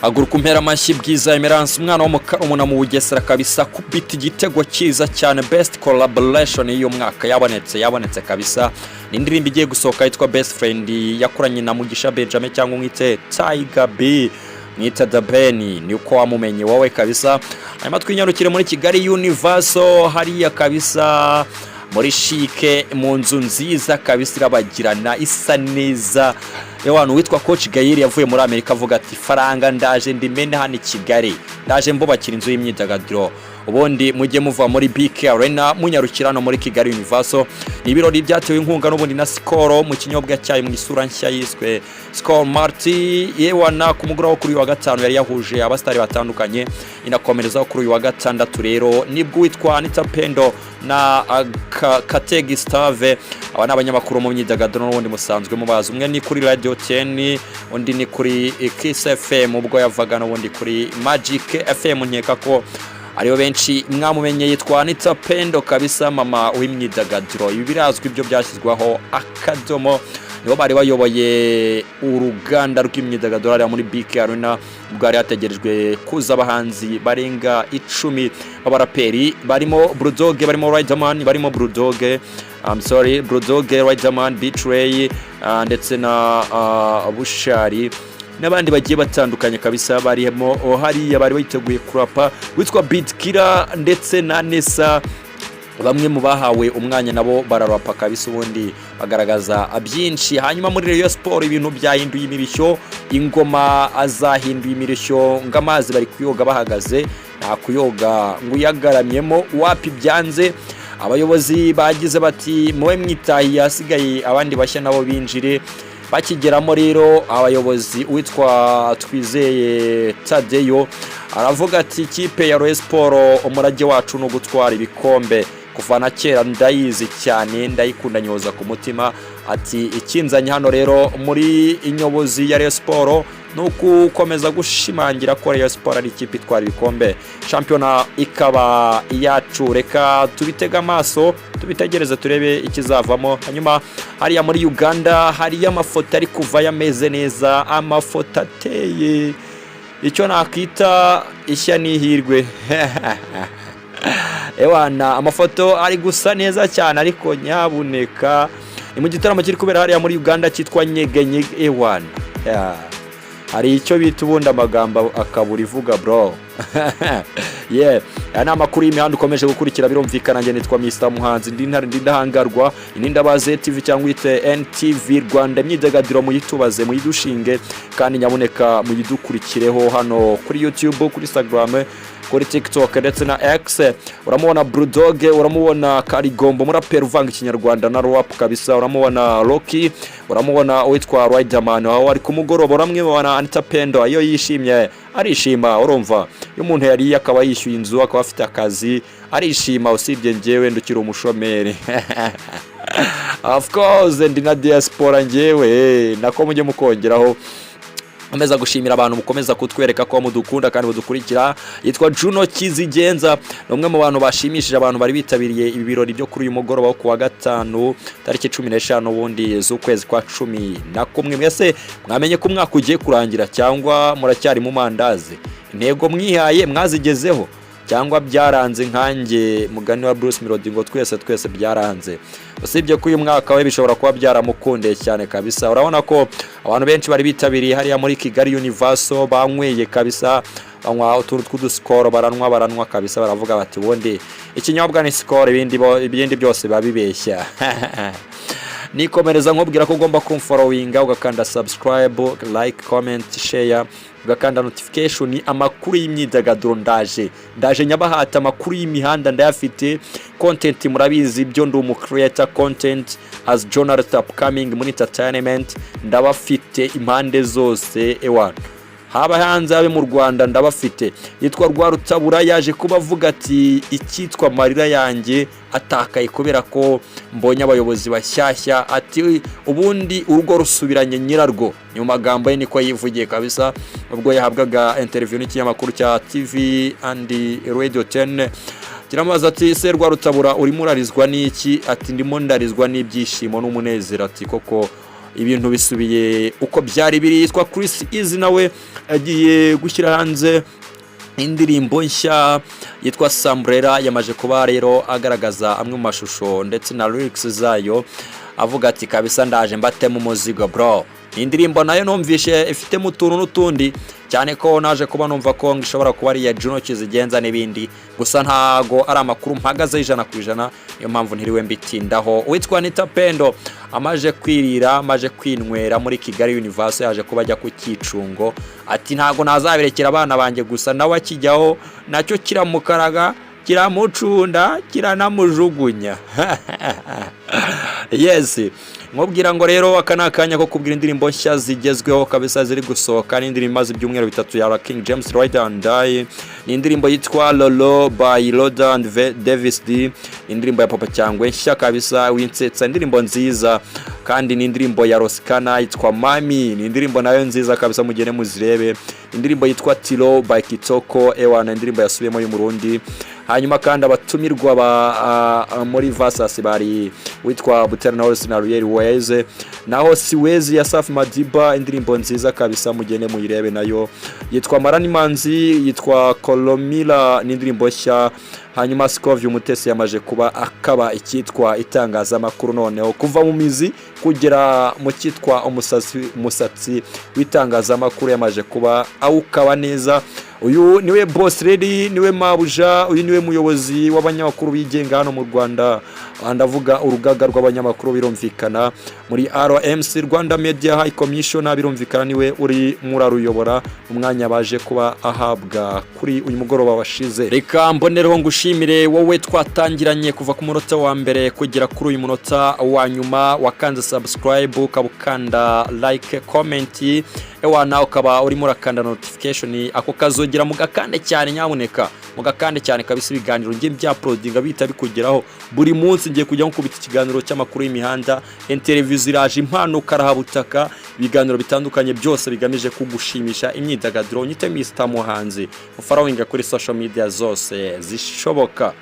Aguruka umpera amashyi Bwiza Emerance umwana w'umuna mu Bugesera kabisa kubita igitego cyiza cyane best collaboration y'uyu mwaka yabonetse kabisa. N'indirimbo igiye gusohoka yitwa Best Friend yakoranye na Mugisha Benjamin cyangwa mwite Tiger B mwita Dabeni ni uko wamumenye wowe kabisa. Hanyuma twinyarukire muri Kigali Universal hariya kabisa muri shike mu nzu nziza kabisa irabagirana isa neza. Abantu witwa Coach Gayiri yavuye muri Amerika avuga ati faranga ndaje ndimene hano Kigali ndaje mbubakira inzu y'imyidagaduro ubundi mujye muva muri BK Arena munyarukirano muri Kigali Universal. Ibirori byatewe inkunga n'ubundi na Skol mu kinyobwa cyayo mu isura nshya yiswe Skol Marti yewana ku mugoroba kuri wa gatanu yari yahuje abastari batandukanye inakomereza kuri wa gatandatu rero nibwo witwa Anita Pendo na Kategi Stave abana abanyamakuru mu myidagaduro n'ubundi musanzwe mubaza umwe ni kuri Radio 10 undi ni kuri Kiss FM ubwo yavaga n'ubundi kuri Magic FM nkeka ko ariyo benshi mwamumenye yitwa Anita Pendo kabisa mama w'imyidagaduro. Ibi birazwi ibyo byashyizwaho akadomo nibo bari bayoboye uruganda rw'imyidagaduro ari muri BK Arena bwari hategerejwe kuza abahanzi barenga 10 b'abaraperi barimo Bulldog barimo Riderman barimo Bulldog Bulldog Riderman Betray ndetse na Bushari n'abandi bagiye batandukanye kabisa barimo hariya bari biteguye kurapa witwa Beat Killer ndetse na Nessa bamwe mu bahawe umwanya nabo bararapa kabisa ubundi bagaragaza byinshi. Hanyuma muri Rayon Sport ibintu byahinduye imirishyo ingoma azahinduye imirishyo ngamazi bari kuyoga bahagaze nta kuyoga ngo yagaramyemo wapi byanze. Abayobozi bagize bati muwe mwitahi yasigaye abandi bashya nabo binjire bakigeramo rero. Abayobozi witwa Twizeye Tadeyo aravuga ati ikipe ya Rayon Sport umurage wacu no gutwara ibikombe kuva na kera ndayizi cyane ndayikunda nyoza ku mutima. Ati ikinzanye hano rero muri inyobozi ya Rayon Sport nuko ukomeza gushimangira ko Rayon Sport ari ikipe itwara ibikombe championa ikaba yacu. Reka tubitega amaso tubitegereze turebe ikizavamo. Hanyuma hariya muri Uganda hariya amafoto ari kuva yameze neza amafoto ateye icyo nakita ishya nihirwe ewana amafoto ari gusa neza cyane ariko nyabuneka ni mu gitaramo kiri kubera hariya muri Uganda cyitwa Nyegenye ewana hari icyo bita ubundi amagambo akabura ivuga bro ana makuru y'imihanda ukomeje gukurikira birumvikana nge nitwa Mr Muhanzi ndindahangarwa Ndabaziyetv cyangwa ite NTV Rwanda imyidagaduro muyitubaze muyidushinge kandi nyaboneka muyidukurikireho hano kuri YouTube kuri Instagram kuri TikTok ndetse na X. Uramubona Bulldog uramubona Karigombo murapera uvanga ikinyarwanda na rap kabisa. Uramubona Rocky uramubona witwa Riderman aho ari kumugoroba. Uramwibona Anita Pendo ayo yishimye arishima urumva iyo umuntu yari akaba yishyuye inzu akaba afite akazi arishima usibye ngewe ndukira umushomeri of course ndi na diaspora ngewe nako mujye mukongeraho ameza gushimira abantu mukomeza kutwereka ko mudukunda kandi mudukurikira. Yitwa Juno Kizigenza numwe mu bantu bashimishije abantu bari bitabiriye ibi birori byo kuri uyu mugoroba wo kuwa gatanu tariki 15 ubundi z'ukwezi kwa 10 nakumwe mwese mwamenye ko umwaka ugiye kurangira cyangwa muracyari mu mandazi intego mwihaye mwazigezeho cyangwa byaranze nkange mugani wa Bruce Melody ngo twese byaranze. Usibye ko uyu mwaka we bishobora kuba byaramukunde cyane kabisa. Urabona ko abantu benshi bari bitabiriye hariya muri Kigali Universal banyweye kabisa banywa utuntu tw'uduskoro baranwa kabisa baravuga bati wonde ikinyobwa ni Skol ibindi byose babibeshya nikomereza nkubwira ko ugomba kumfollowinga ugakanda subscribe like comment share ugakanda notification. Amakuru y'imyidagaduro ndaje nyabahata amakuru y'imihanda ndayafite content murabizi byo ndi umu creator content as journalist upcoming muri entertainment ndabafite impande zose ewana haba hanze abe mu Rwanda ndabafite. Yitwa Rwarutabura yaje kubavuga ati ikitwa marira yanjye atakaye kubera ko mbonye abayobozi bashyashya ati ubundi urugo rusubiranye nyirarwo. Mu magambo ye niko yivugiye kabisa ubwo yahabwaga interview n'ikinyamakuru cya TV and Radio 10 kiramubaza ati se Rwarutabura urimo urarizwa n'iki? Ati ndimo ndarizwa n'ibyishimo n'umunezero. Ati koko ibintu bisubiye uko byari biri. Yitwa Chris Easy nawe agiye gushyira hanze indirimbo nshya yitwa Sambrera, yamaje kuba rero agaragaza amwe mu mashusho ndetse na lyrics zayo, avuga ati kabisa ndaje mbatemo umuzigo bro. Indirimbo nayo numvishe ifitemo utuntu n'utundi, cyane ko naje kuba numva ko ngishobora kuba ari ya Juno Kizigenza n'ibindi, gusa ntago ari amakuru mpagaze 100%, niyo mpamvu ntiriwe mbitindaho. Witwa Nita Pendo amaje kwirira, amaje kwinwera muri Kigali Universe, yaje kuba ajya ku Kicungo, ati ntago nazabirekera abana banjye gusa, nawe akijyaho nacyo kiramukaraga, kiramucunda, kiranamujugunya. Yes, nkubwira ngo rero aka nakanya ko kubwira indirimbo nshya zigezweho kabisa ziri gusohoka, n'indirimbo maze ibyumweru 3 ya King James Ride and Die, ni indirimbo yitwa Lolo by Loda and Davis D, indirimbo ya Papa Cyangwe nshya kabisa winsetsa, indirimbo nziza kandi ni indirimbo ya Roskana yitwa Mami, ni indirimbo nayo nziza kabisa mugene muzirebe. Indirimbo yitwa Tilo by Kitoko, ewana indirimbo yasubiyemo y'umurundi. Hanyuma kandi abatumirwa ba muri Versus bari witwa Butera Knowless na Real Ways, naho Siwezi ya Safi Madiba, indirimbo nziza kabisa mugene muyirebe nayo. Yitwa Marani Manzi, yitwa Kolomila, ni indirimbo nshya. Hanyuma Skovye Umutesi yamaje kuba akaba ikitwa itangazamakuru noneho kuva mu mizi kugera mu kitwa umusatsi w'itangazamakuru, yamaje kuba awukaba neza. Uyu niwe boss lady, niwe mabuja, uyu niwe muyobozi w'abanyamakuru bigenga hano mu Rwanda, andavuga urugaga rw'abanyamakuru birumvikana muri RMC Rwanda Media High Commission, birumvikana niwe uri muraruyobora umwanya baje kuba ahabwa kuri uyu mugoroba washize. Reka mbonereho ngushimire wowe twatangiranye kuva ku munota wa mbere kugera kuri uyu munota wa nyuma, wakanze subscribe, ukabukanda like, comment, ewana ukaba uri murakanda notification, ako kazogira mugakande cyane, nyamuneka mugakande cyane kabisa. Ibiganiro ngiye bya uploadinga bita bikugeraho buri munsi, ngiye kujya nkubita ikiganiro cy'amakuru y'imihanda, interview ziraje, impano karahabutaka, ibiganiro bitandukanye byose bigamije kugushimisha, imyidagaduro, nyite Mr. Muhanzi ufarawinga kuri social media zose zishoboka.